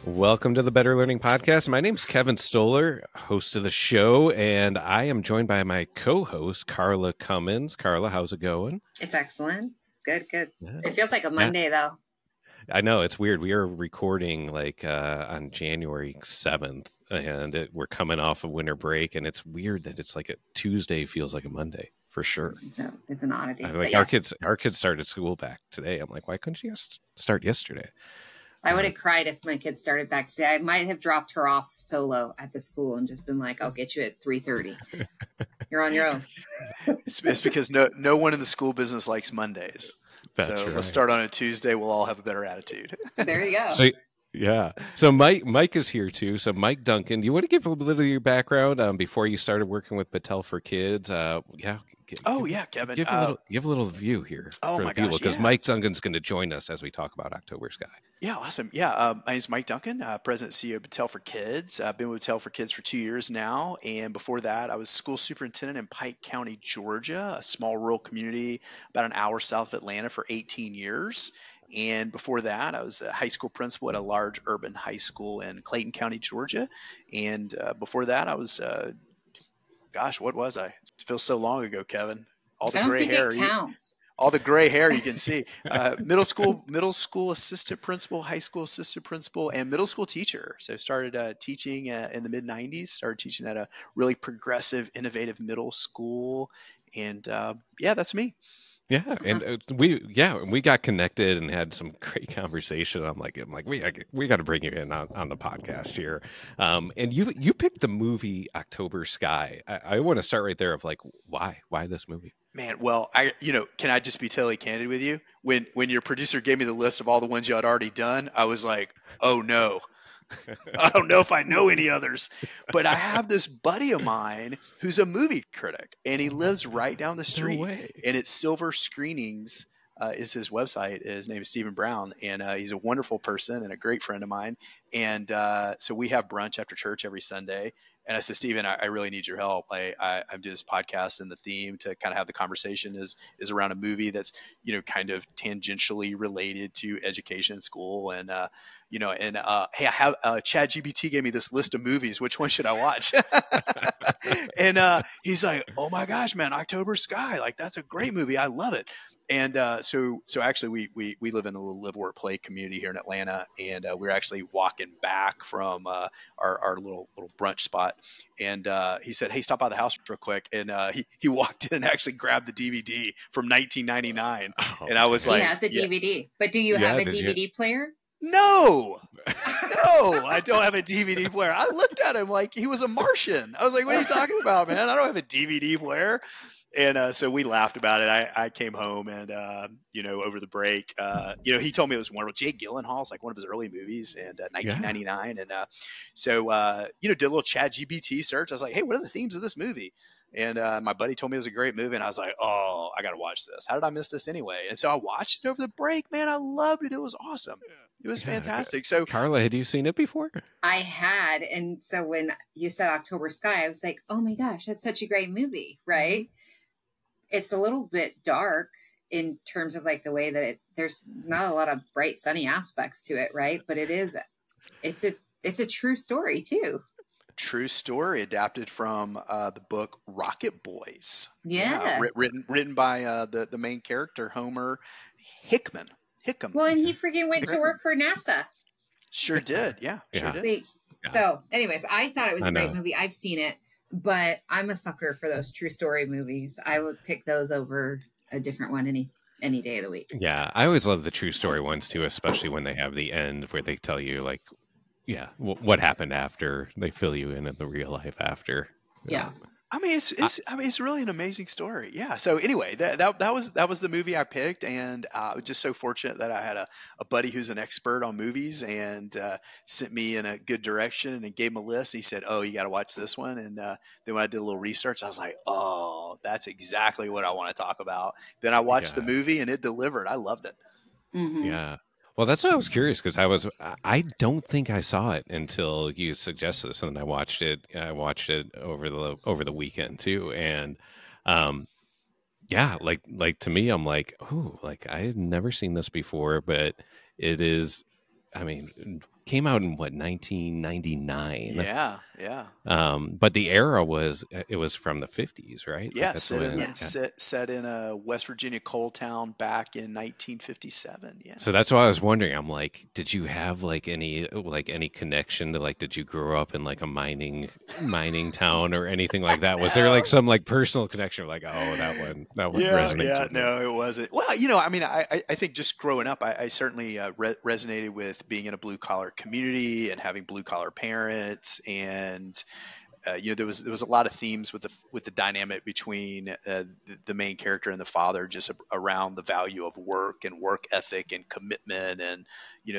Welcome to the Better Learning Podcast. My name's Kevin Stoller, host of the show, and I am joined by my co-host, Carla Cummins. Carla, how's it going? It's excellent. It's good, good. Yeah. It feels like a Monday, though. I know, it's weird. We are recording on January 7th, and we're coming off a winter break, and it's weird that it's like a Tuesday feels like a Monday, for sure. It's an oddity. Our kids started school back today. I'm like, why couldn't you guys start yesterday? I would have cried if my kids started back today. I might have dropped her off solo at the school and just been like, I'll get you at 3:30. You're on your own. It's because no one in the school business likes Mondays. That's so right. Let's start on a Tuesday. We'll all have a better attitude. There you go. So Mike is here too. So Mike Duncan, do you want to give a little of your background before you started working with Battelle for Kids? Kevin. Give a little view here for the people, because Mike Duncan's going to join us as we talk about October Sky. Yeah, awesome. Yeah, my name is Mike Duncan, President and CEO of Battelle for Kids. I've been with Battelle for Kids for 2 years now, and before that, I was school superintendent in Pike County, Georgia, a small rural community about an hour south of Atlanta, for 18 years. And before that, I was a high school principal at a large urban high school in Clayton County, Georgia. And before that, I was what was I? It feels so long ago, Kevin. All the gray hair. It counts. All the gray hair you can see. Middle school assistant principal, high school assistant principal, and middle school teacher. So started teaching in the mid '90s. Started teaching at a really progressive, innovative middle school, and that's me. Yeah, and we got connected and had some great conversation. I'm like, we got to bring you in on the podcast here. And you picked the movie October Sky. I want to start right there of like, why this movie? Man, well, can I just be totally candid with you? When your producer gave me the list of all the ones you had already done, I was like, oh no. I don't know if I know any others, but I have this buddy of mine who's a movie critic, and he lives right down the street. No way. And it's Silver Screenings is his website. His name is Stephen Brown, and he's a wonderful person and a great friend of mine. And so we have brunch after church every Sunday. And I said, Stephen, I really need your help. I'm doing this podcast, and the theme to kind of have the conversation is around a movie that's, kind of tangentially related to education in school. And, hey, I have ChatGPT gave me this list of movies. Which one should I watch? And he's like, oh my gosh, man, October Sky. Like, that's a great movie. I love it. And so actually we live in a little live, work, play community here in Atlanta, and we're actually walking back from our little brunch spot, and he said, hey, stop by the house real quick, and he walked in and actually grabbed the DVD from 1999, and I was like, he has a DVD, but do you have a DVD player? No, I don't have a DVD player. I looked at him like he was a Martian. I was like, what are you talking about, man? I don't have a DVD player. And so we laughed about it. I came home and, over the break, he told me it was wonderful. Jake Gyllenhaal's like one of his early movies, and 1999. And did a little ChatGPT search. I was like, hey, what are the themes of this movie? And my buddy told me it was a great movie. And I was like, oh, I got to watch this. How did I miss this anyway? And so I watched it over the break. Man, I loved it. It was awesome. It was fantastic. So, Carla, had you seen it before? I had. And so when you said October Sky, I was like, oh my gosh, that's such a great movie, right? It's a little bit dark in terms of like the way that there's not a lot of bright, sunny aspects to it, right? But it's a true story too. True story, adapted from the book Rocket Boys. Yeah. Written by the main character, Homer Hickam. Well, and he freaking went to work for NASA. Sure did. Yeah, sure did. So anyways, I thought it was a great movie. I've seen it, but I'm a sucker for those true story movies. I would pick those over a different one any day of the week. Yeah, I always love the true story ones too, especially when they have the end where they tell you like, what happened after. They fill you in the real life after. Yeah. I mean, it's really an amazing story. Yeah. So anyway, that was the movie I picked, and I was just so fortunate that I had a buddy who's an expert on movies, and sent me in a good direction and gave him a list. He said, "Oh, you got to watch this one." And then when I did a little research, I was like, "Oh, that's exactly what I want to talk about." Then I watched the movie, and it delivered. I loved it. Mm-hmm. Yeah. Well, that's why I was curious, because I don't think I saw it until you suggested this, and then I watched it. I watched it over the weekend too, and like to me, I'm like, oh, like I had never seen this before, but it is. I mean, came out in what, 1999. Yeah, yeah. But the era was from the 50s, right? Like Yeah, that's set in when Yeah. set in a West Virginia coal town back in 1957. Yeah. So that's why I was wondering. I'm like, did you have like any connection to like, did you grow up in like a mining town or anything like that? Was there like No. some like personal connection? Like, oh, that one Yeah, resonates yeah, with me. no, it wasn't. Well, I mean, I think just growing up, I certainly resonated with being in a blue collar community and having blue collar parents, and there was a lot of themes with the dynamic between the main character and the father, just around the value of work and work ethic and commitment, and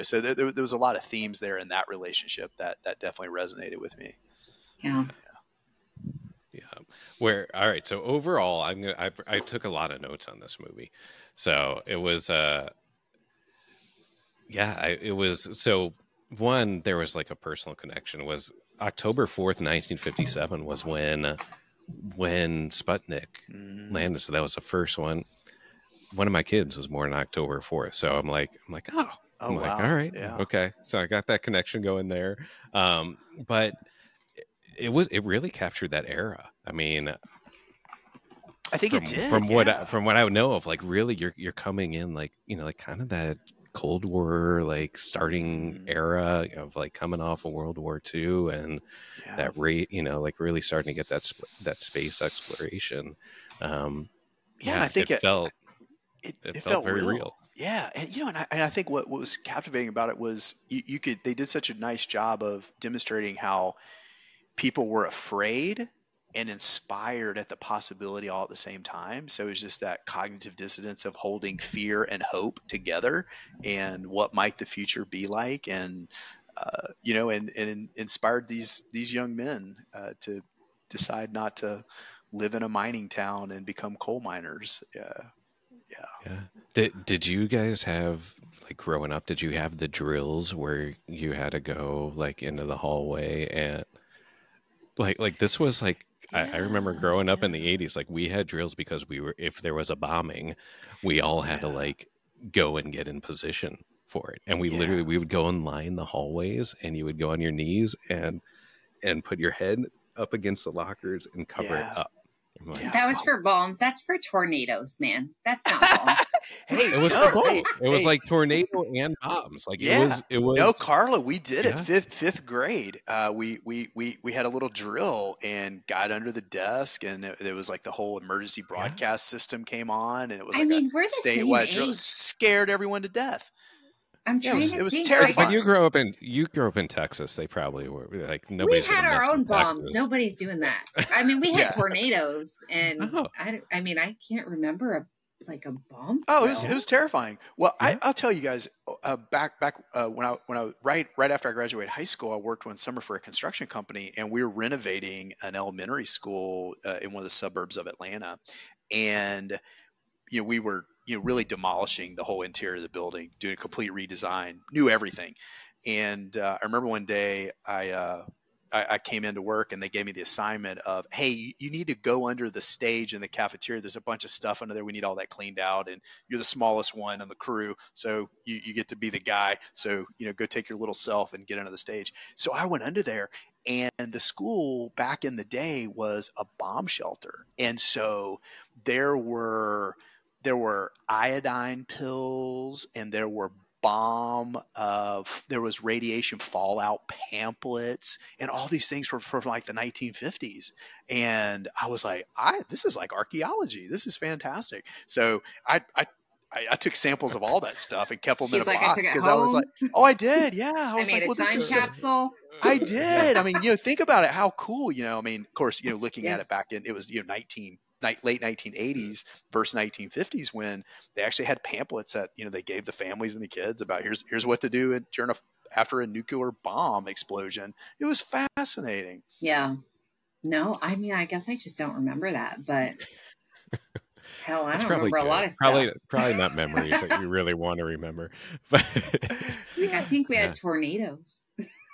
so there was a lot of themes there in that relationship that definitely resonated with me. Yeah. Yeah. All right. So overall, I took a lot of notes on this movie. So it was, so one, there was like a personal connection. Was October 4th, 1957 was when Sputnik landed. So that was the first one. One of my kids was born on October 4th. So I'm like, oh, Oh, I'm like, wow. all right, Yeah. okay. So I got that connection going there. But it really captured that era. I mean, I think it did. from Yeah. what I would know of, like really you're coming in like, like kind of that Cold War, like starting era of like coming off of World War II, and Yeah. that rate, like really starting to get that space exploration. And I think it felt very real. Yeah, and I think what was captivating about it was they did such a nice job of demonstrating how people were afraid and inspired at the possibility all at the same time. So it was just that cognitive dissonance of holding fear and hope together, and what might the future be like, and and inspired these young men to decide not to live in a mining town and become coal miners. Yeah. Did you guys have, like, growing up, did you have the drills where you had to go like into the hallway, and like this was like, I remember growing up in the 80s, like we had drills because if there was a bombing, we all had to like go and get in position for it. And we would go and line the hallways, and you would go on your knees and put your head up against the lockers and cover it up. Like, that was for bombs. That's for tornadoes, man. That's not bombs. Hey, it was for both. It was like tornado and bombs. Like it was. No, Carla, we did it fifth grade. We had a little drill and got under the desk, and it was like the whole emergency broadcast system came on, and it was like we're a the statewide same drill. age. Scared everyone to death. I'm trying to it was think. terrifying. But you grew up in Texas. They probably were like, nobody's. We had our own bombs. Texas. Nobody's doing that. I mean, we had tornadoes, and I mean, I can't remember a bomb. Oh, it was terrifying. Well, I'll tell you guys. Back when I right after I graduated high school, I worked one summer for a construction company, and we were renovating an elementary school in one of the suburbs of Atlanta, and we were really demolishing the whole interior of the building, doing a complete redesign, new everything. And I remember one day I came into work, and they gave me the assignment of, hey, you need to go under the stage in the cafeteria. There's a bunch of stuff under there. We need all that cleaned out. And you're the smallest one on the crew, so you get to be the guy. So, go take your little self and get under the stage. So I went under there, and the school back in the day was a bomb shelter. And so there were iodine pills, and there were there was radiation fallout pamphlets, and all these things were from like the 1950s. And I was like, this is like archaeology. This is fantastic. So I took samples of all that stuff and kept them in a box, because I was like, oh, I did. Yeah. I was made like, a time capsule. I did. I mean, think about it. How cool, I mean, of course, looking at it back in, it was, late 1980s versus 1950s, when they actually had pamphlets that they gave the families and the kids about here's what to do after a nuclear bomb explosion. It was fascinating. Yeah. No, I mean, I guess I just don't remember that, but hell, I don't remember a lot of stuff. Probably not memories that you really want to remember. But I think we had tornadoes.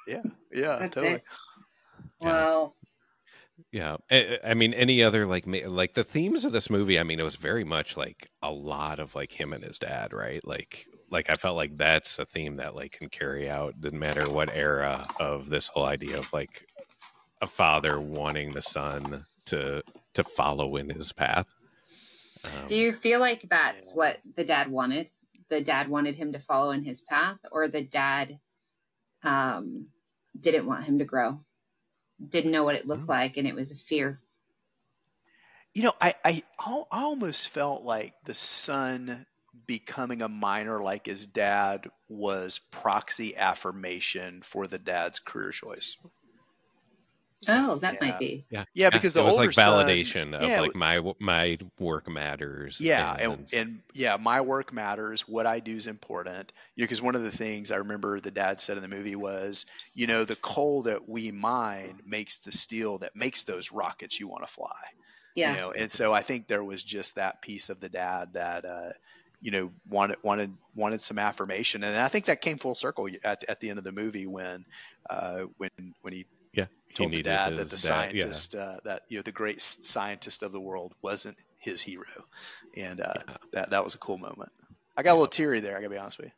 Yeah. That's totally. it. Well. Yeah, I mean, any other like the themes of this movie? I mean, it was very much like a lot of like him and his dad, right? Like like I felt like that's a theme that like can carry out, didn't matter what era of this whole idea of like a father wanting the son to follow in his path. Do you feel like that's Yeah. what the dad wanted? The dad wanted him to follow in his path, or the dad didn't want him to grow, didn't know what it looked like, and it was a fear? You know, I almost felt like the son becoming a miner like his dad was proxy affirmation for the dad's career choice. Oh, that might Yeah. be. Yeah, Yeah, yeah. because It the was older like son, validation of yeah, like my work matters. yeah, And and yeah, my work matters. What I do is important. You know, because one of the things I remember the dad said in the movie was, you know, the coal that we mine makes the steel that makes those rockets you want to fly. You Yeah. know, and so I think there was just that piece of the dad that you know, wanted some affirmation, and I think that came full circle at the end of the movie when he yeah, he told the needed dad that his the dad. Yeah, scientist that you know the great scientist of the world wasn't his hero, and yeah, that was a cool moment. I got a yeah, little teary there. I gotta be honest with you.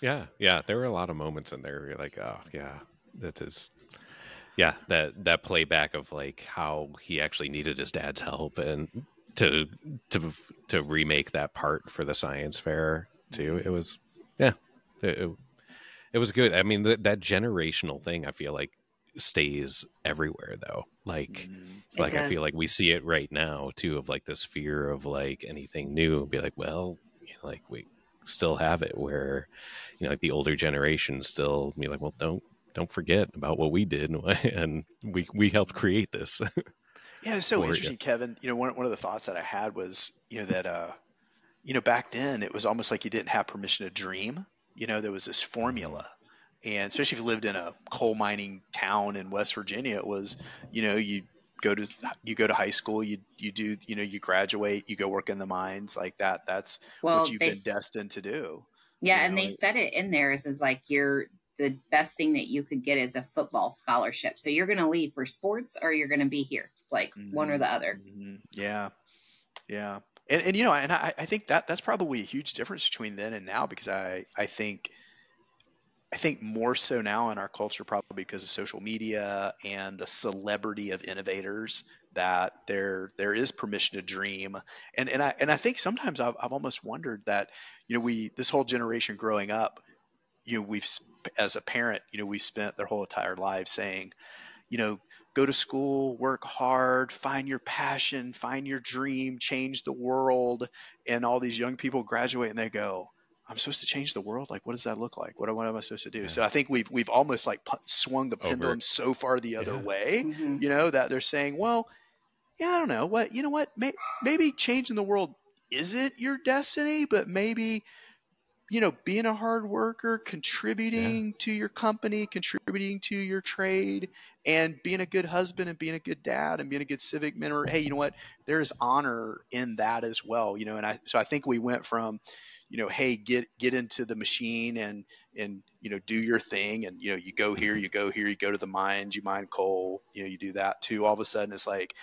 yeah, yeah. There were a lot of moments in there where you're like, oh yeah, that is. Yeah, that playback of like how he actually needed his dad's help and to to to remake that part for the science fair too. It was, yeah, it, it was good. I mean, that generational thing, I feel like stays everywhere though. It Like I feel does. like we see it right now too, of like this fear of like anything new. Be like, well, you know, like we still have it where, you know, like the older generation still be like, well, don't forget about what we did and we helped create this Yeah, it's so for you. interesting, Kevin. You know, one of the thoughts that I had was, you know, that you know, back then it was almost like you didn't have permission to dream. You know, there was this Mhm. formula. And especially if you lived in a coal mining town in West Virginia, it was, you know, go to you go to high school, you do, you know, you graduate, you go work in the mines like that. That's what Well, you've been destined to do. yeah, You and know, they said it in there is like the best thing that you could get is a football scholarship. So you're going to leave for sports or you're going to be here, like one or hmm the other. hmm yeah, yeah. And you know, and I think that's probably a huge difference between then and now because I think more so now in our culture, probably because of social media and the celebrity of innovators, that there is permission to dream, and I think sometimes I've almost wondered that, you know, we this whole generation growing up, you know, as a parent, you know, we spent their whole entire lives saying, you know, go to school, work hard, find your passion, find your dream, change the world. And all these young people graduate and they go, I'm supposed to change the world? Like, what does that look like? What am I supposed to do? Yeah, So I think we've almost like swung the over. pendulum so far the other Yeah, way, Mm-hmm. you know, that they're saying, well, yeah, I don't know what, you know what, maybe changing the world isn't your destiny, but maybe, you know, being a hard worker, yeah, contributing to your company, contributing to your trade, and being a good husband and being a good dad and being a good civic mentor. Hey, you know what? There's honor in that as well, you know. And so I think we went from, you know, hey, get into the machine and you know, do your thing, and you know, you go here, mhm, you go here, you go to the mines, you mine coal, you know, you do that too. All of a sudden, it's like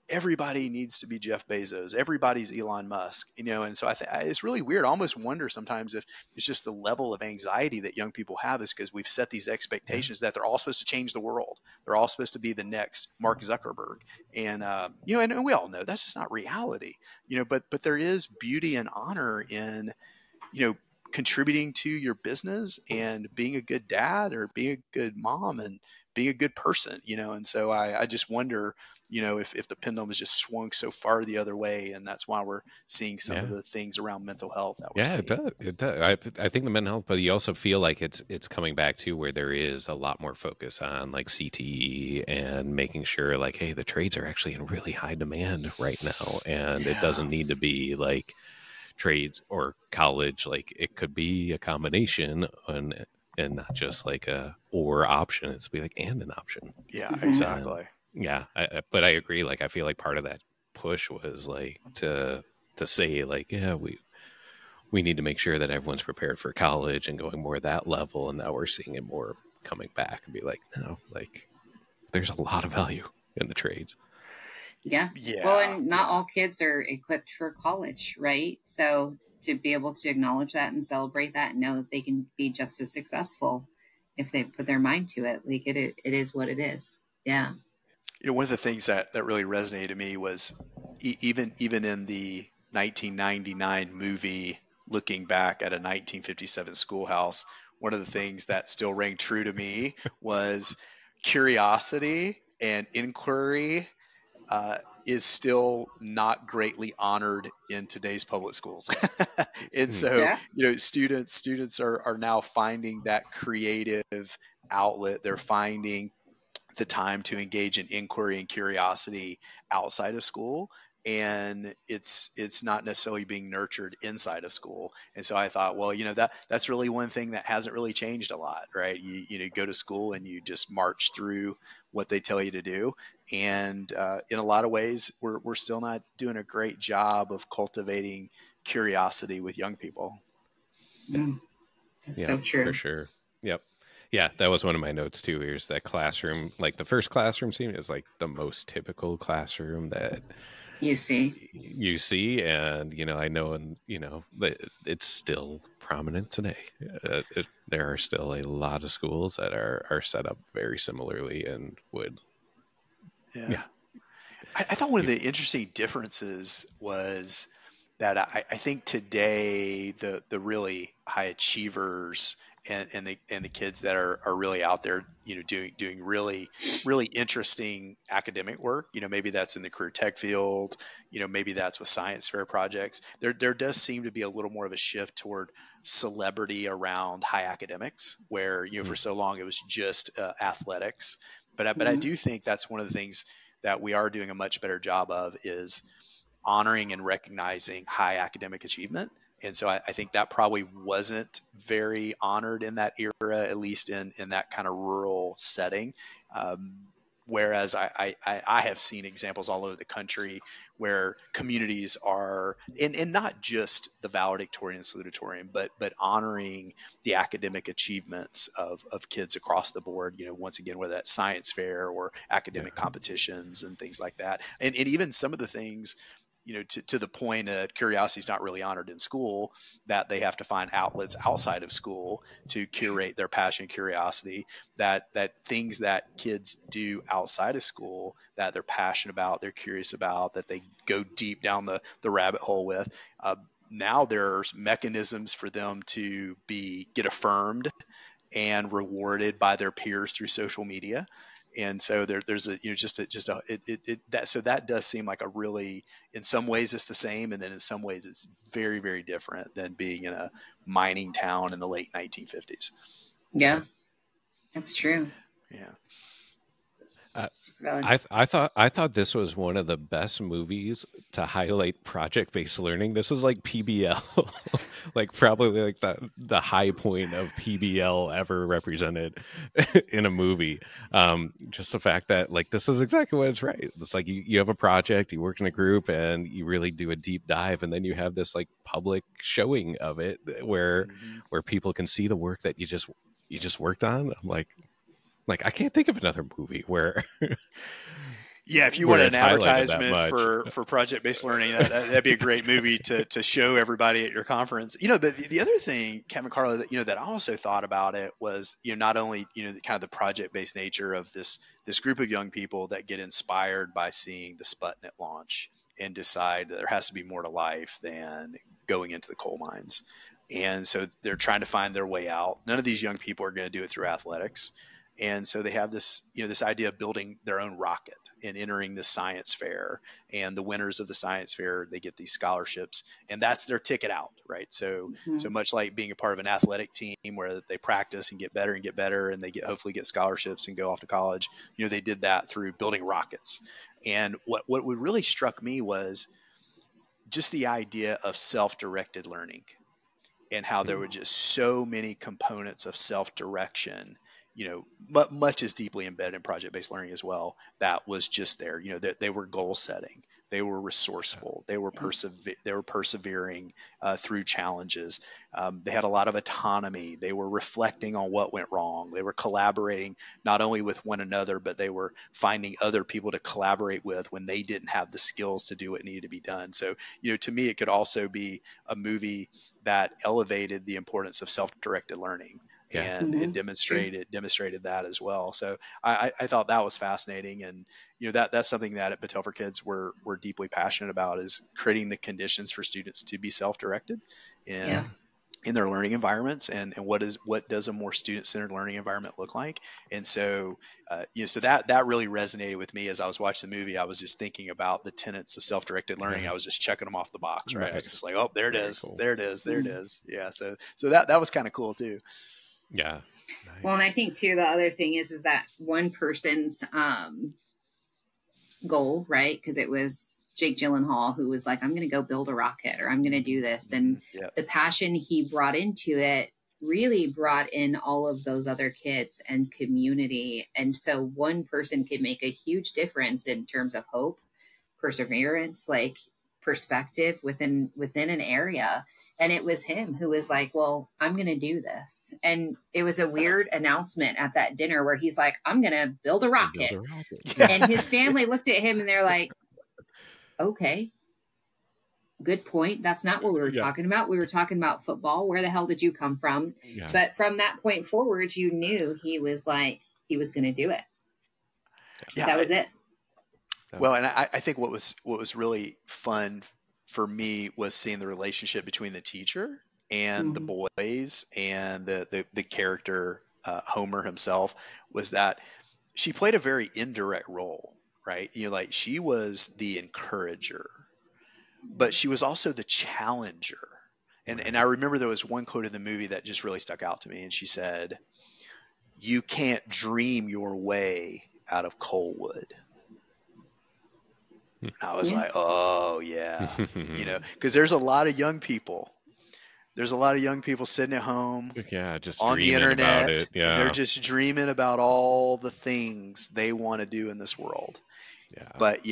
everybody needs to be Jeff Bezos. Everybody's Elon Musk, you know. And so I think it's really weird. I almost wonder sometimes if it's just the level of anxiety that young people have is because we've set these yeah, expectations that they're all supposed to change the world. They're all supposed to be the next Mark Zuckerberg, and you know, and we all know that's just not reality, you know. But there is beauty and honor in, you know, contributing to your business and being a good dad or being a good mom and being a good person, you know. And so I just wonder, you know, if the pendulum has just swung so far the other way, and that's why we're seeing some of yeah. the things around mental health that we're Yeah, it seeing. does. It does. I think the mental health, but you also feel like it's coming back to where there is a lot more focus on like CTE and making sure like, hey, the trades are actually in really high demand right now, and it Yeah. doesn't need to be like trades or college. Like it could be a combination and not just like a or option. It's be like and an option. Yeah, Mm-hmm. And exactly. yeah, but I agree. Like I feel like part of that push was like to say like, yeah, we need to make sure that everyone's prepared for college and going more that level. And now we're seeing it more coming back and be like, no, like there's a lot of value in the trades. Yeah. Well, Yeah, and not yeah. all kids are equipped for college, right? So to be able to acknowledge that and celebrate that and know that they can be just as successful if they put their mind to it. Like it is what it is. Yeah. One of the things that really resonated to me was even in the 1999 movie, looking back at a 1957 schoolhouse, one of the things that still rang true to me was curiosity and inquiry is still not greatly honored in today's public schools. And so, Yeah. students are now finding that creative outlet. They're finding the time to engage in inquiry and curiosity outside of school, and it's not necessarily being nurtured inside of school. And so I thought, well, that's really one thing that hasn't really changed a lot, right? You go to school and you just march through what they tell you to do, and in a lot of ways we're still not doing a great job of cultivating curiosity with young people. That's so true. For sure. Yep. Yeah, that was one of my notes too. Here's that classroom, like the first classroom scene is like the most typical classroom that you see. And I know, and it's still prominent today. There are still a lot of schools that are set up very similarly and would. Yeah. I thought one of the interesting differences was that I think today the really high achievers and the kids that are really out there, doing really, really interesting academic work, maybe that's in the career tech field, maybe that's with science fair projects. There does seem to be a little more of a shift toward celebrity around high academics, where, for so long it was just athletics. But I do think that's one of the things that we are doing a much better job of, is honoring and recognizing high academic achievement. And so I think that probably wasn't very honored in that era, at least in that kind of rural setting. Whereas I have seen examples all over the country where communities are, and not just the valedictorian and salutatorian, but honoring the academic achievements of kids across the board, once again, whether that's science fair or academic competitions and things like that. And even some of the things, to the point that curiosity is not really honored in school, that they have to find outlets outside of school to curate their passion and curiosity, that things that kids do outside of school that they're passionate about, they're curious about, that they go deep down the rabbit hole with. Now there's mechanisms for them to get affirmed and rewarded by their peers through social media. And so there's that does seem like a really, in some ways it's the same, and then in some ways it's very, very different than being in a mining town in the late 1950s. Yeah, that's true. Yeah. I thought this was one of the best movies to highlight project-based learning. This was like PBL, like probably like the high point of PBL ever represented in a movie. Just the fact that like this is exactly what it's right. It's like you have a project, you work in a group, and you really do a deep dive, and then you have this like public showing of it where people can see the work that you just worked on. I'm like I can't think of another movie where yeah, if you want an advertisement for project-based learning, that'd be a great movie to show everybody at your conference. The other thing, Kevin Carlo, that I also thought about it was, not only, kind of the project-based nature of this group of young people that get inspired by seeing the Sputnik launch and decide that there has to be more to life than going into the coal mines. And so they're trying to find their way out. None of these young people are going to do it through athletics. And so they have this, this idea of building their own rocket and entering the science fair, and the winners of the science fair, they get these scholarships, and that's their ticket out, right? So much like being a part of an athletic team where they practice and get better, and they hopefully get scholarships and go off to college. They did that through building rockets. And what really struck me was just the idea of self-directed learning, and how there were just so many components of self-direction, much is deeply embedded in project-based learning as well, that was just there. They were goal setting. They were resourceful. They were persevering through challenges. They had a lot of autonomy. They were reflecting on what went wrong. They were collaborating not only with one another, but they were finding other people to collaborate with when they didn't have the skills to do what needed to be done. So, to me, it could also be a movie that elevated the importance of self-directed learning. Yeah. And it demonstrated that as well. So I thought that was fascinating, and that's something that at Patel for Kids we're deeply passionate about, is creating the conditions for students to be self-directed in their learning environments, and what does a more student-centered learning environment look like. And so so that really resonated with me as I was watching the movie. I was just thinking about the tenets of self-directed learning. I was just checking them off the box, right? I was just like, oh, there it is, cool. there it is, there it is. Yeah, so that was kind of cool too. Yeah. Nice. Well, and I think too, the other thing is that one person's goal, right? Because it was Jake Gyllenhaal who was like, I'm going to go build a rocket, or I'm going to do this. And the passion he brought into it really brought in all of those other kids and community. And so one person could make a huge difference in terms of hope, perseverance, like perspective within an area. And it was him who was like, well, I'm going to do this. And it was a weird announcement at that dinner where he's like, I'm going to build a rocket. And his family looked at him and they're like, okay, good point. That's not what we were talking about. We were talking about football. Where the hell did you come from? Yeah. But from that point forward, you knew he was going to do it. Yeah, that was it. Well, and I think what was really fun for me was seeing the relationship between the teacher and the boys and the character, Homer himself, was that she played a very indirect role, right? Like she was the encourager, but she was also the challenger. And I remember there was one quote in the movie that just really stuck out to me. And she said, "You can't dream your way out of coal wood." I was like, oh yeah, because there's a lot of young people. There's a lot of young people sitting at home, just on the internet. About it. Yeah. And they're just dreaming about all the things they want to do in this world. Yeah. But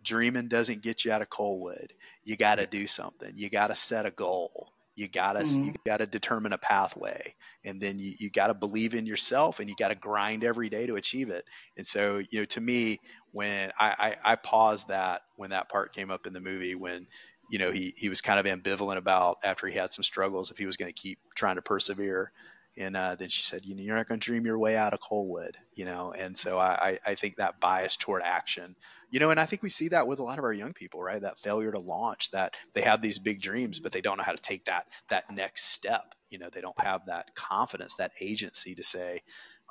dreaming doesn't get you out of coal wood. You got to do something. You got to set a goal. You gotta determine a pathway, and then you gotta believe in yourself, and you gotta grind every day to achieve it. And so, to me, when I paused that when that part came up in the movie, when he was kind of ambivalent about, after he had some struggles, if he was going to keep trying to persevere. And then she said, you're not going to dream your way out of coal wood, And so I think that bias toward action, and I think we see that with a lot of our young people, right? That failure to launch, that they have these big dreams, but they don't know how to take that next step. They don't have that confidence, that agency to say,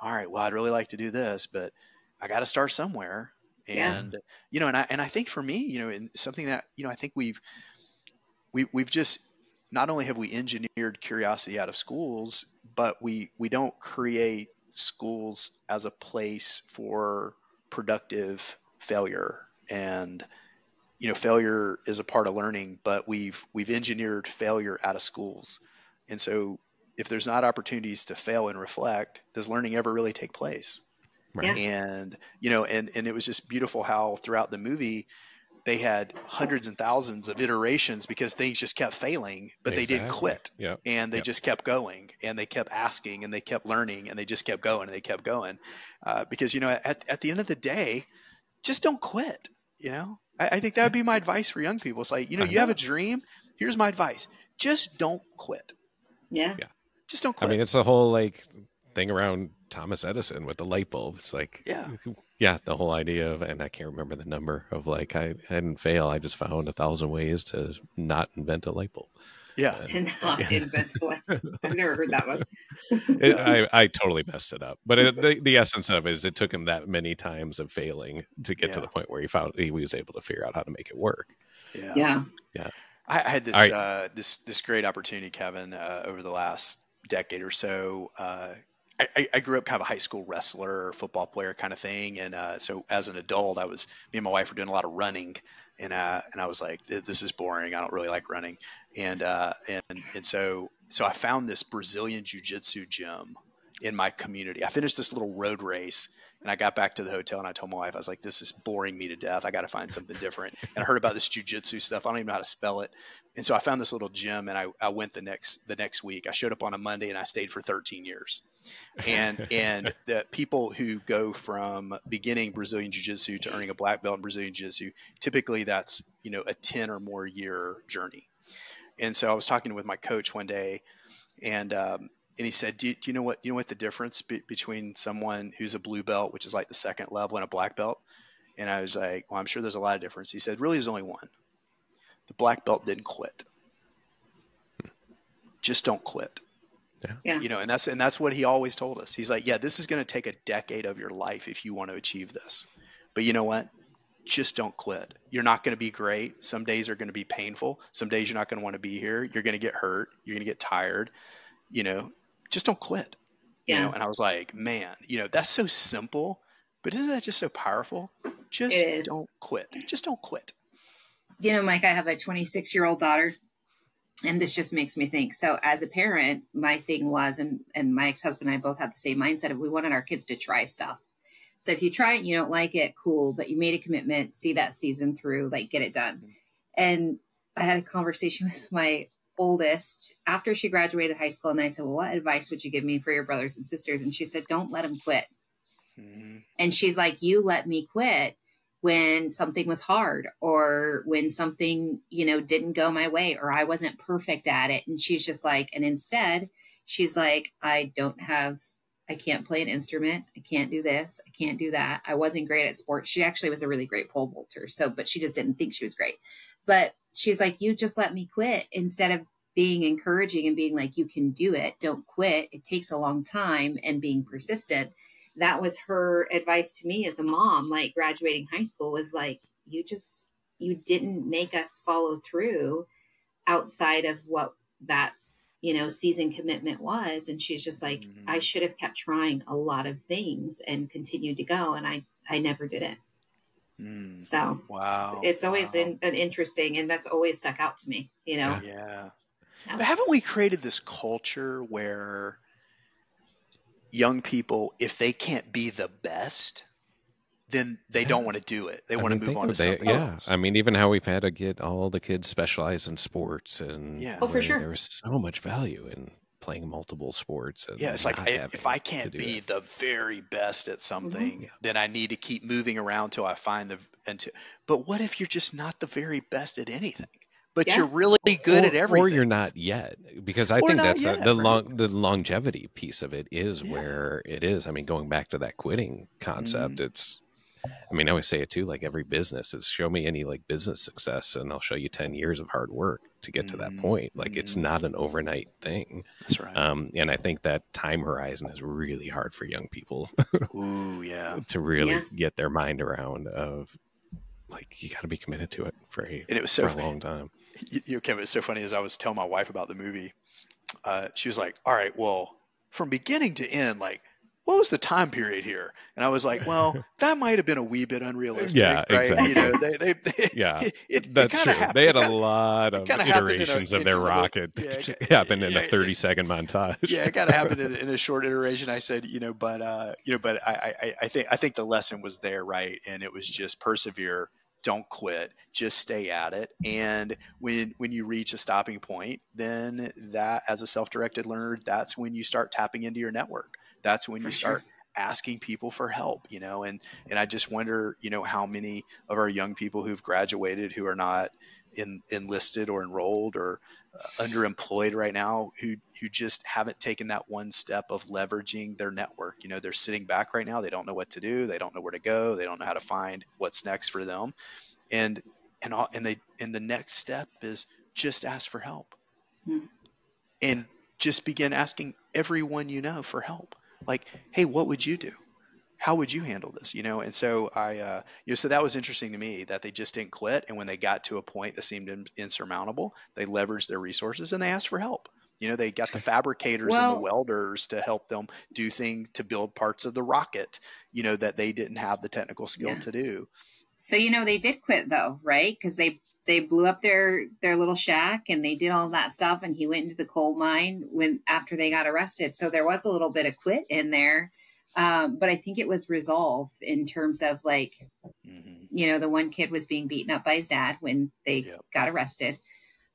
all right, well, I'd really like to do this, but I got to start somewhere. And, and I think for me, and something that, I think we've just, not only have we engineered curiosity out of schools, but we don't create schools as a place for productive failure. And failure is a part of learning, but we've engineered failure out of schools. And so if there's not opportunities to fail and reflect, does learning ever really take place? Right. And and it was just beautiful how throughout the movie they had hundreds and thousands of iterations because things just kept failing, but they didn't quit. Yep. And they just kept going, and they kept asking, and they kept learning, and they just kept going, and they kept going. Because, at the end of the day, just don't quit. I think that would be my advice for young people. It's like, you have a dream. Here's my advice. Just don't quit. Yeah. Just don't quit. I mean, it's the whole thing around Thomas Edison with the light bulb. It's like, the whole idea of, and I can't remember the number of I didn't fail. I just found 1,000 ways to not invent a light bulb. Yeah. To not invent a light bulb. I've never heard that one. I totally messed it up. But the essence of it is it took him that many times of failing to get to the point where he was able to figure out how to make it work. Yeah. I had this this great opportunity, Kevin, over the last decade or so. I grew up kind of a high school wrestler or football player kind of thing. And so as an adult, me and my wife were doing a lot of running, and I was like, this is boring. I don't really like running. And so I found this Brazilian jiu-jitsu gym in my community. I finished this little road race and I got back to the hotel and I told my wife, I was like, this is boring me to death. I got to find something different. And I heard about this jujitsu stuff. I don't even know how to spell it. And so I found this little gym and I went the next week. I showed up on a Monday and I stayed for 13 years. And the people who go from beginning Brazilian Jiu-Jitsu to earning a black belt in Brazilian Jiu-Jitsu, typically that's, a 10 or more year journey. And so I was talking with my coach one day and he said, do you know what the difference between someone who's a blue belt, which is like the second level, and a black belt? And I was like, well, I'm sure there's a lot of difference. He said, really, there's only one. The black belt didn't quit. Just don't quit. Yeah. And that's what he always told us. He's like, yeah, this is going to take a decade of your life if you want to achieve this. But you know what? Just don't quit. You're not going to be great. Some days are going to be painful. Some days you're not going to want to be here. You're going to get hurt. You're going to get tired. Just don't quit. And I was like, man, that's so simple, but isn't that just so powerful? Just don't quit. Just don't quit. Mike, I have a 26-year-old daughter, and this just makes me think. So as a parent, my thing was, and my ex-husband and I both had the same mindset of we wanted our kids to try stuff. So if you try it and you don't like it, cool, but you made a commitment, see that season through, like get it done. And I had a conversation with my oldest after she graduated high school. And I said, well, what advice would you give me for your brothers and sisters? And she said, don't let them quit. Mm-hmm. And she's like, you let me quit when something was hard or when something, didn't go my way or I wasn't perfect at it. And she's just like, and instead she's like, I can't play an instrument. I can't do this. I can't do that. I wasn't great at sports. She actually was a really great pole vaulter. But she just didn't think she was great. But she's like, you just let me quit instead of being encouraging and being like, you can do it. Don't quit. It takes a long time and being persistent. That was her advice to me as a mom, like graduating high school was like, you didn't make us follow through outside of what that, season commitment was. And she's just like, I should have kept trying a lot of things and continued to go. And I never did it. So wow, it's always an interesting, and that's always stuck out to me, Yeah. But haven't we created this culture where young people, if they can't be the best, then they don't want to do it. They want to move on to something else. I mean, even how we've had to get all the kids specialized in sports, and for sure, there's so much value in playing multiple sports. And it's like if I can't be the very best at something, then I need to keep moving around till I find But what if you're just not the very best at anything? But you're really good at everything. Or you're not yet, because I think that's the longevity piece of it is where it is. I mean, going back to that quitting concept, I always say it too, like every business is show me any like business success and I'll show you 10 years of hard work to get to that point. Like it's not an overnight thing. That's right. And I think that time horizon is really hard for young people to really get their mind around of like, you got to be committed to it for a long time. Kevin, it's so funny as I was telling my wife about the movie, she was like, all right, well, from beginning to end, like, what was the time period here? And I was like, well, that might have been a wee bit unrealistic. Yeah, right? Exactly. That's true. They had a lot of iterations of their rocket happen in a 30-second montage. Yeah, it kind of happened in a short iteration. I said, but I think the lesson was there, right? And it was just persevere. Don't quit, just stay at it. And when you reach a stopping point, then that as a self-directed learner, that's when you start tapping into your network. That's when you start asking people for help, and I just wonder, how many of our young people who've graduated who are not enlisted or enrolled or underemployed right now, who just haven't taken that one step of leveraging their network. They're sitting back right now. They don't know what to do. They don't know where to go. They don't know how to find what's next for them. And the next step is just ask for help and just begin asking everyone for help. Like, hey, what would you do? How would you handle this? And so so that was interesting to me that they just didn't quit. And when they got to a point that seemed insurmountable, they leveraged their resources and they asked for help. They got the fabricators and the welders to help them do things to build parts of the rocket, that they didn't have the technical skill to do. So, they did quit though, right? Because they they blew up their little shack and they did all that stuff, and he went into the coal mine after they got arrested. So there was a little bit of quit in there, but I think it was resolve in terms of like, the one kid was being beaten up by his dad when they got arrested,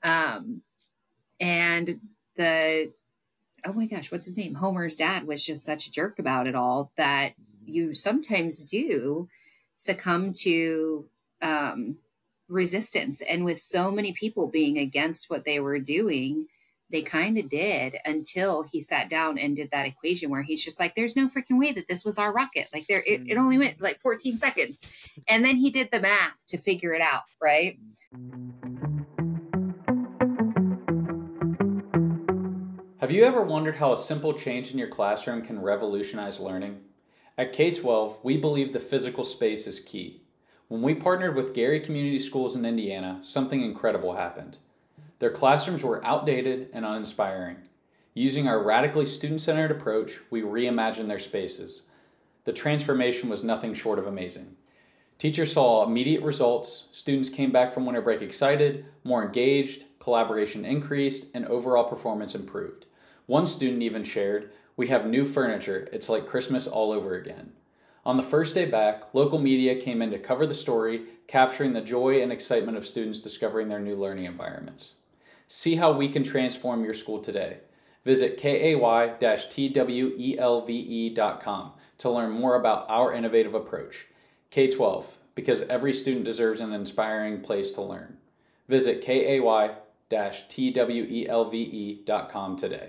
and oh my gosh, what's his name? Homer's dad was just such a jerk about it all that you sometimes do succumb to resistance. And with so many people being against what they were doing, they kind of did, until he sat down and did that equation where he's just like, there's no freaking way that this was our rocket. Like it only went like 14 seconds. And then he did the math to figure it out. Right. Have you ever wondered how a simple change in your classroom can revolutionize learning? At K-12, we believe the physical space is key. When we partnered with Gary Community Schools in Indiana, something incredible happened. Their classrooms were outdated and uninspiring. Using our radically student-centered approach, we reimagined their spaces. The transformation was nothing short of amazing. Teachers saw immediate results, students came back from winter break excited, more engaged, collaboration increased, and overall performance improved. One student even shared, "We have new furniture, it's like Christmas all over again." On the first day back, local media came in to cover the story, capturing the joy and excitement of students discovering their new learning environments. See how we can transform your school today. Visit kay-twelve.com to learn more about our innovative approach. K-12, because every student deserves an inspiring place to learn. Visit kay-twelve.com today.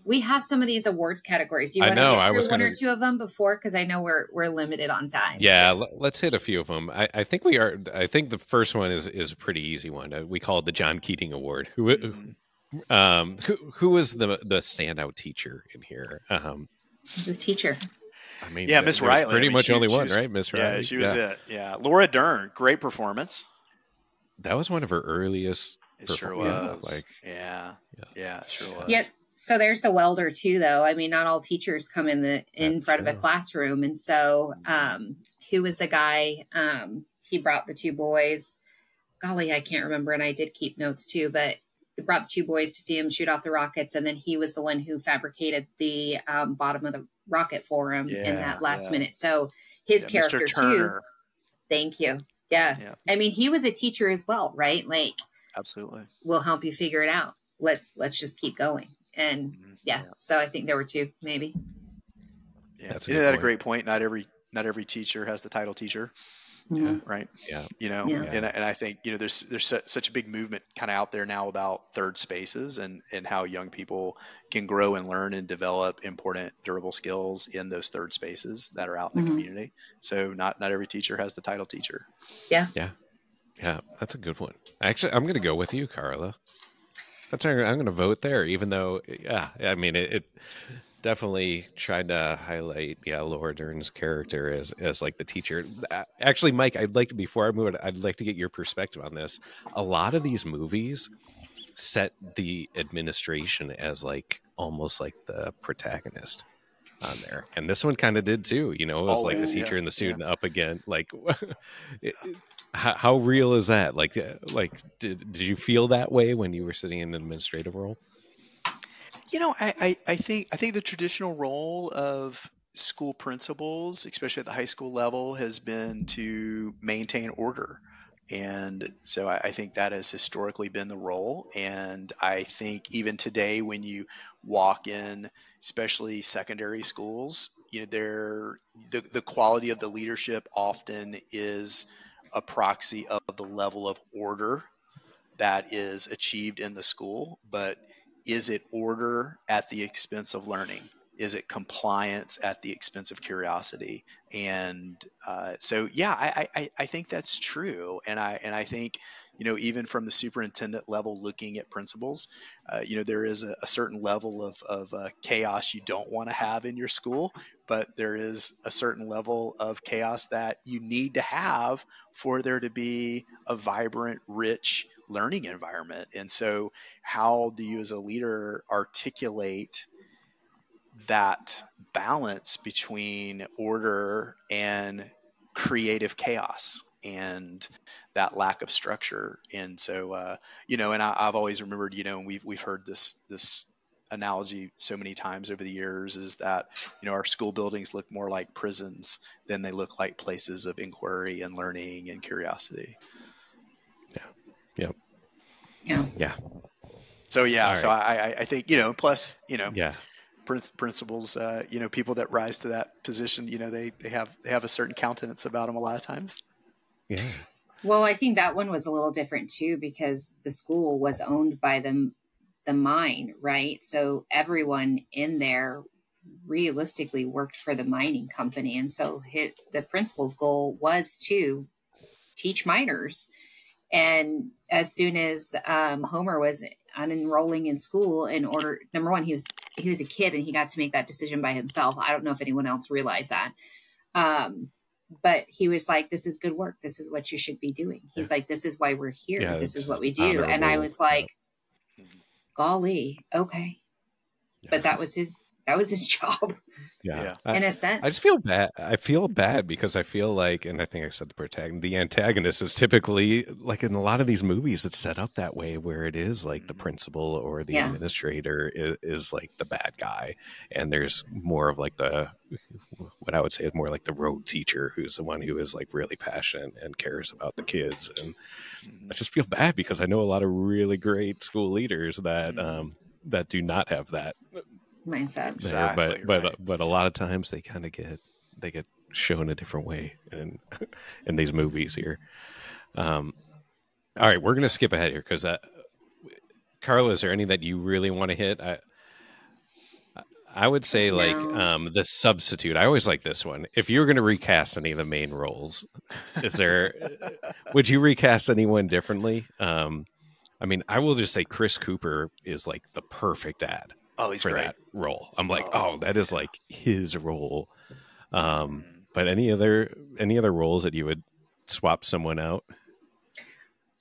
We have some of these awards categories. Do you want to get through one or two of them before? Because I know we're limited on time. Yeah, let's hit a few of them. I think we are. I think the first one is a pretty easy one. We call it the John Keating Award. Who was the standout teacher in here? This teacher. I mean, Miss Riley. Pretty much only one, right? Miss Riley. Yeah, she was it. Yeah, Laura Dern, great performance. That was one of her earliest. It sure was. Yeah, it sure was. Yeah. So there's the welder too, though. I mean, not all teachers come in front of a classroom. And so who was the guy? He brought the two boys. Golly, I can't remember. And I did keep notes too, but he brought the two boys to see him shoot off the rockets. And then he was the one who fabricated the bottom of the rocket for him in that last minute. So his character Mr. Turner. too. Thank you. Yeah. I mean, he was a teacher as well, right? Like, absolutely. We'll help you figure it out. Let's just keep going. And so I think there were two, maybe. Yeah, isn't that a great point? Not every teacher has the title teacher, right? Yeah, And I think there's such a big movement kind of out there now about third spaces and how young people can grow and learn and develop important, durable skills in those third spaces that are out in the community. So not every teacher has the title teacher. Yeah, that's a good one. Actually, I'm going to go with you, Carla. I'm going to vote there, even though, I mean, it definitely tried to highlight, Laura Dern's character as like the teacher. Actually, Mike, before I move it, I'd like to get your perspective on this. A lot of these movies set the administration as like almost like the protagonist on there, and this one kind of did too. It was always, like the teacher and the student up again. Like, how real is that? Like, did you feel that way when you were sitting in an administrative role? I think the traditional role of school principals, especially at the high school level, has been to maintain order. And so I think that has historically been the role. And I think even today, when you walk in, especially secondary schools, the quality of the leadership often is a proxy of the level of order that is achieved in the school. But is it order at the expense of learning? Is it compliance at the expense of curiosity? And I think that's true. And I think, even from the superintendent level, looking at principals, there is a certain level of chaos you don't want to have in your school, but there is a certain level of chaos that you need to have for there to be a vibrant, rich learning environment. And so how do you as a leader articulate that balance between order and creative chaos and that lack of structure. And so, and I've always remembered, and we've heard this analogy so many times over the years, is that, our school buildings look more like prisons than they look like places of inquiry and learning and curiosity. Yeah. Yeah. So yeah, All so right. I think, plus, Yeah. principals, people that rise to that position, they have a certain countenance about them a lot of times. Yeah. Well, I think that one was a little different too, because the school was owned by the mine, right? So everyone in there realistically worked for the mining company. And so the principal's goal was to teach miners. And as soon as Homer was unenrolling in school, in order, number one, he was a kid and he got to make that decision by himself. I don't know if anyone else realized that. But he was like, this is good work. This is what you should be doing. He's like, this is why we're here. Yeah, this is what we do. honorable. And I was like, golly, okay. Yeah. But that was his job. Yeah. In a sense. I just feel bad. I feel bad because I feel like, and I think I said the antagonist is typically, like in a lot of these movies, it's set up that way, where it is like the principal or the administrator is like the bad guy. And there's more of like what I would say is more like the road teacher, who's the one who is like really passionate and cares about the kids. And I just feel bad because I know a lot of really great school leaders that do not have that mindset. Exactly, but a lot of times they kind of get shown a different way in these movies here. All right, we're gonna skip ahead here because Carla, is there any that you really want to hit? I would say like the substitute. I always like this one. If you were going to recast any of the main roles, would you recast anyone differently? I mean, I will just say Chris Cooper is like the perfect dad. He's for great. That role. I'm like, that is like his role. But any other roles that you would swap someone out?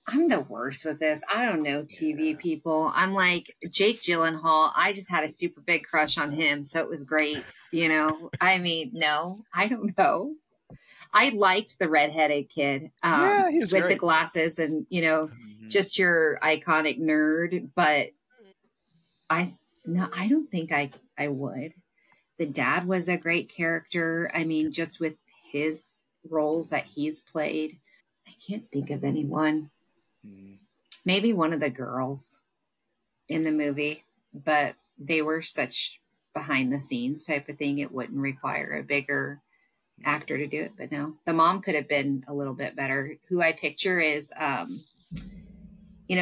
I'm the worst with this. I don't know TV people. I'm like Jake Gyllenhaal. I just had a super big crush on him, so it was great. I mean, no, I don't know. I liked the redheaded kid he was with great. the glasses and, just your iconic nerd. But I don't think I would. The dad was a great character. I mean, just with his roles that he's played, I can't think of anyone. Maybe one of the girls in the movie, but they were such behind the scenes type of thing. It wouldn't require a bigger actor to do it, but no, the mom could have been a little bit better. Who I picture is,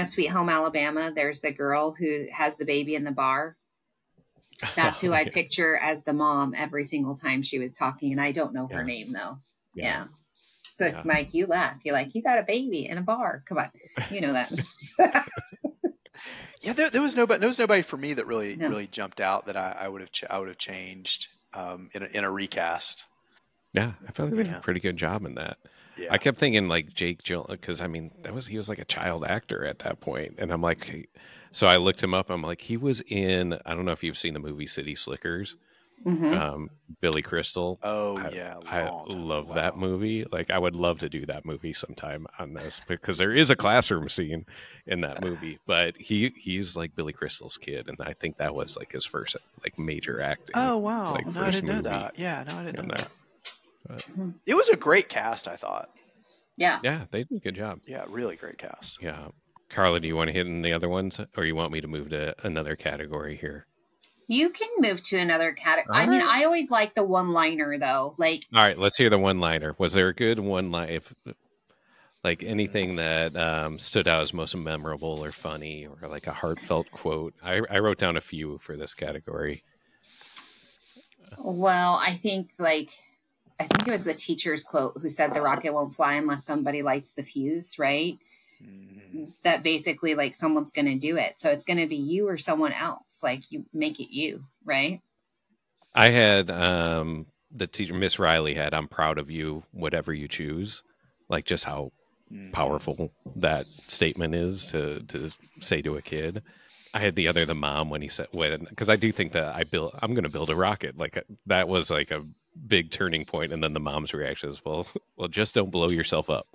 Sweet Home Alabama. There's the girl who has the baby in the bar. That's who I picture as the mom every single time she was talking. And I don't know her name though. Yeah. Mike, you laugh. You're like, you got a baby in a bar. Come on. You know that. Yeah. There was nobody for me that really jumped out that I would have changed in a recast. Yeah. I felt like they did a pretty good job in that. Yeah. I kept thinking like Jake Gyllenhaal, because I mean he was like a child actor at that point, and I'm like, so I looked him up. I'm like, he was in, I don't know if you've seen the movie City Slickers. Billy Crystal. I love that movie. Like I would love to do that movie sometime on this, because there is a classroom scene in that movie, but he's like Billy Crystal's kid, and I think that was like his first like major acting. Oh wow! Like, no, I didn't know that. Yeah, no, I didn't know that. But it was a great cast, I thought. Yeah, they did a good job. Yeah, really great cast. Yeah, Carla, do you want to hit in the other ones, or you want me to move to another category here? You can move to another category. I mean, I always like the one-liner though. Like, all right, let's hear the one-liner. Was there a good one-line? Like anything that stood out as most memorable or funny, or like a heartfelt quote? I wrote down a few for this category. Well, I think it was the teacher's quote who said the rocket won't fly unless somebody lights the fuse, right? That basically like someone's going to do it. So it's going to be you or someone else. Like you make it you, right? I had the teacher, Miss Riley had, "I'm proud of you, whatever you choose." Like just how powerful that statement is to say to a kid. I had the mom when he said, because I do think that I'm going to build a rocket. Like that was like a big turning point. And then the mom's reaction is, well, just don't blow yourself up.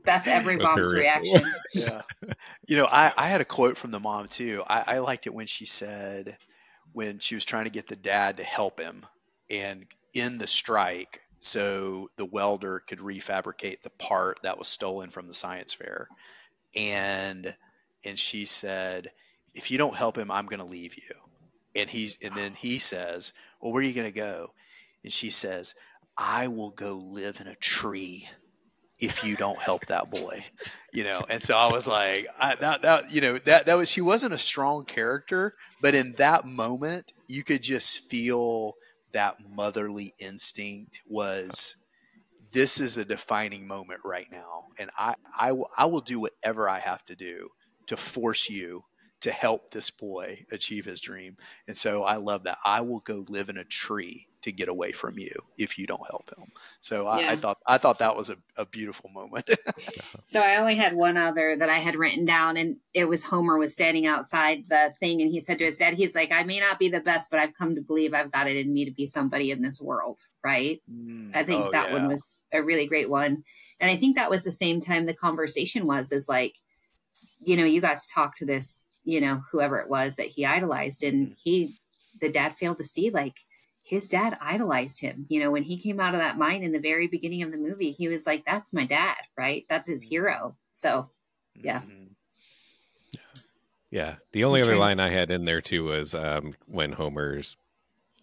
That's every With mom's her- reaction. Yeah. You know, I had a quote from the mom too. I liked it when she said, when she was trying to get the dad to help him and in the strike, so the welder could refabricate the part that was stolen from the science fair. And she said, if you don't help him, I'm going to leave you. And then he says, well, where are you going to go? And she says, I will go live in a tree if you don't help that boy, you know? And so I was like, that was, she wasn't a strong character, but in that moment you could just feel that motherly instinct was, this is a defining moment right now. And I will do whatever I have to do to force you to help this boy achieve his dream. And so I love that. I will go live in a tree to get away from you if you don't help him. So I thought that was a beautiful moment. So I only had one other that I had written down, and it was Homer was standing outside the thing, and he said to his dad, he's like, I may not be the best, but I've come to believe I've got it in me to be somebody in this world, right? I think that one was a really great one. And I think that was the same time the conversation is like, you know, you got to talk to this, you know, whoever it was that he idolized, and the dad failed to see, like, his dad idolized him. You know, when he came out of that mine in the very beginning of the movie, he was like, that's my dad, right? That's his hero. So, yeah. Yeah. The only other line I had in there too was when Homer's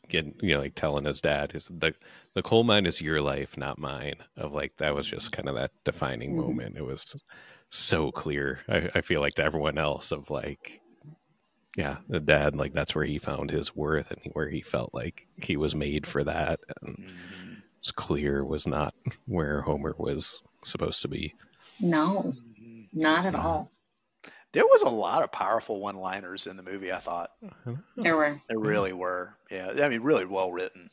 getting, you know, like telling his dad, the coal mine is your life, not mine. Of like, that was just kind of that defining moment. It was so clear. I feel like to everyone else of like, yeah, the dad, like that's where he found his worth and where he felt like he was made for that. And it's clear was not where Homer was supposed to be. No, not at all. There was a lot of powerful one-liners in the movie, I thought. There were. There really were. Yeah. I mean, really well written.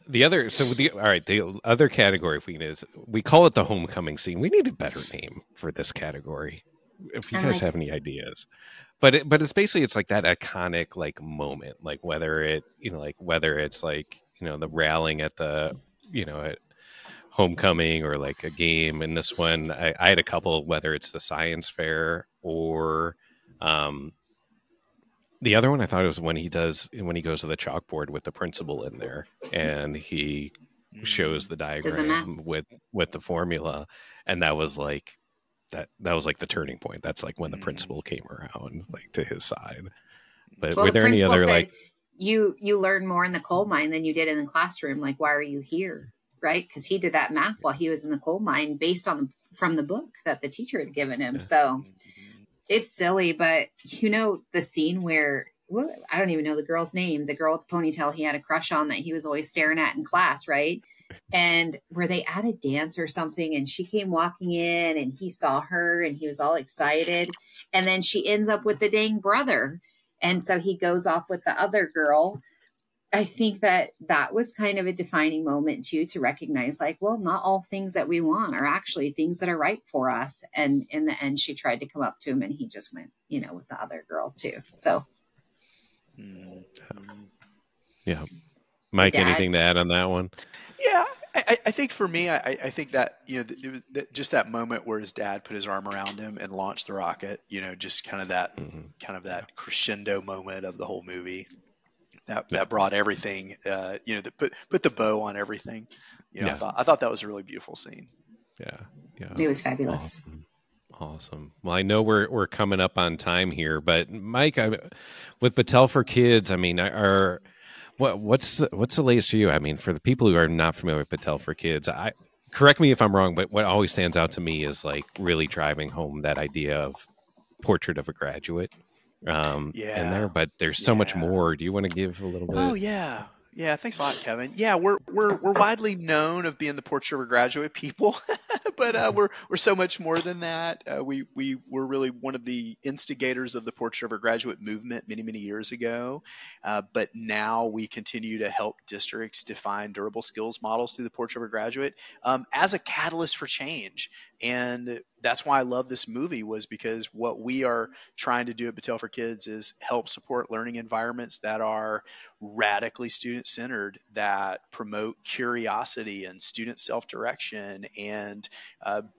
The other other category is we call it the homecoming scene. We need a better name for this category. If you guys have any ideas. But it's basically, it's like that iconic like moment, like whether it's like, you know, the rallying at the, you know, at homecoming or like a game. In this one, I had a couple, whether it's the science fair or the other one. I thought it was when he goes to the chalkboard with the principal in there and he shows the diagram with the formula, and that was like the turning point. That's like when the principal came around like to his side. But were there any other like you learn more in the coal mine than you did in the classroom? Like, why are you here? Right? Because he did that math while he was in the coal mine based on from the book that the teacher had given him. So it's silly, but you know, the scene where I don't even know the girl's name, the girl with the ponytail he had a crush on that he was always staring at in class, right? And where they at a dance or something, and she came walking in and he saw her and he was all excited. And then she ends up with the dang brother. And so he goes off with the other girl. I think that was kind of a defining moment too, to recognize like, well, not all things that we want are actually things that are right for us. And in the end, she tried to come up to him and he just went, you know, with the other girl too. So. Yeah. Mike, anything to add on that one? Yeah, I think for me, I think that, you know, just that moment where his dad put his arm around him and launched the rocket, you know, just kind of that crescendo moment of the whole movie that brought everything, you know, that put the bow on everything. You know, I thought that was a really beautiful scene. Yeah. It was fabulous. Awesome. Well, I know we're coming up on time here, but Mike, with Battelle for Kids, I mean, what's the latest for you? I mean, for the people who are not familiar with Battelle for Kids, correct me if I'm wrong, but what always stands out to me is like really driving home that idea of portrait of a graduate in there, but there's so much more. Do you want to give a little bit? Oh yeah. Yeah, thanks a lot, Kevin. Yeah, we're widely known of being the Portrait of a Graduate people, but we're so much more than that. We were really one of the instigators of the Portrait of a Graduate movement many years ago. But now we continue to help districts define durable skills models through the Portrait of a Graduate as a catalyst for change. And that's why I love this movie, was because what we are trying to do at Battelle for Kids is help support learning environments that are radically student-centered, that promote curiosity and student self-direction, and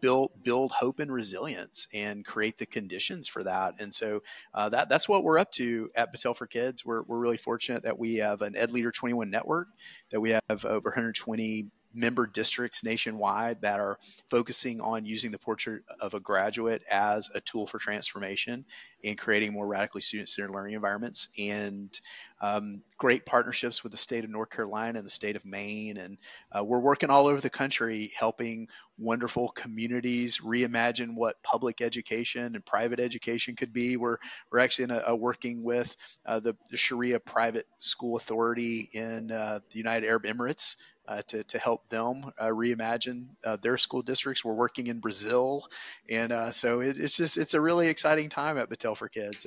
build hope and resilience, and create the conditions for that. And so that's what we're up to at Battelle for Kids. We're really fortunate that we have an Ed Leader 21 network, that we have over 120 member districts nationwide that are focusing on using the portrait of a graduate as a tool for transformation and creating more radically student-centered learning environments, and great partnerships with the state of North Carolina and the state of Maine. And we're working all over the country, helping wonderful communities reimagine what public education and private education could be. We're actually working with the Sharia Private School Authority in the United Arab Emirates to help them reimagine their school districts. We're working in Brazil, and so it's a really exciting time at Battelle for Kids.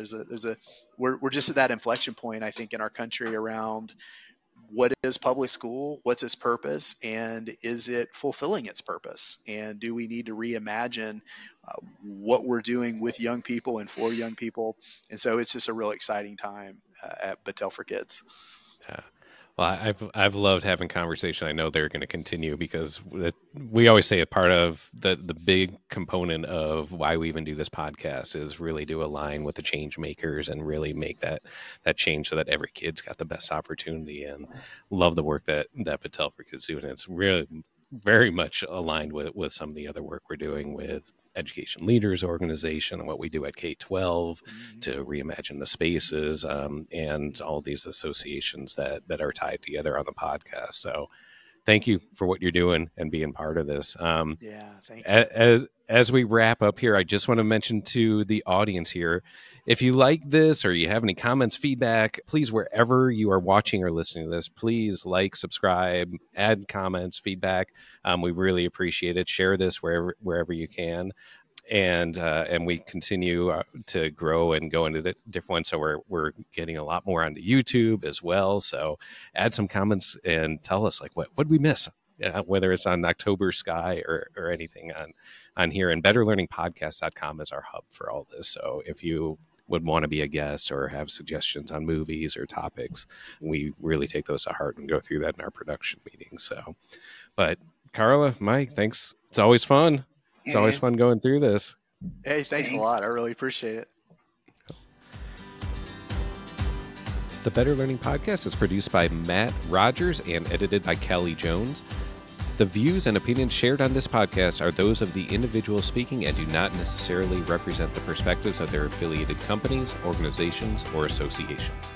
We're just at that inflection point, I think, in our country around what is public school, what's its purpose, and is it fulfilling its purpose? And do we need to reimagine what we're doing with young people and for young people? And so it's just a really exciting time at Battelle for Kids. Yeah. Well, I've loved having conversation. I know they're going to continue, because we always say a part of the big component of why we even do this podcast is really to align with the change makers and really make that change so that every kid's got the best opportunity. And love the work that Battelle for Kids doing. It's really very much aligned with some of the other work we're doing with Education Leaders Organization and what we do at K-12 to reimagine the spaces, and all these associations that are tied together on the podcast. So thank you for what you're doing and being part of this. Thank you. As we wrap up here, I just want to mention to the audience here, if you like this or you have any comments, feedback, please, wherever you are watching or listening to this, please like, subscribe, add comments, feedback. We really appreciate it. Share this wherever you can. And we continue to grow and go into the different ones. So we're getting a lot more onto YouTube as well. So add some comments and tell us, like, what did we miss? Whether it's on October Sky or anything on here. And betterlearningpodcast.com is our hub for all this. So if you would want to be a guest or have suggestions on movies or topics, we really take those to heart and go through that in our production meetings. So, but Carla, Mike, thanks. It's always fun. It's always fun going through this. Hey, thanks a lot. I really appreciate it. The Better Learning Podcast is produced by Matt Rogers and edited by Kelly Jones. The views and opinions shared on this podcast are those of the individual speaking and do not necessarily represent the perspectives of their affiliated companies, organizations, or associations.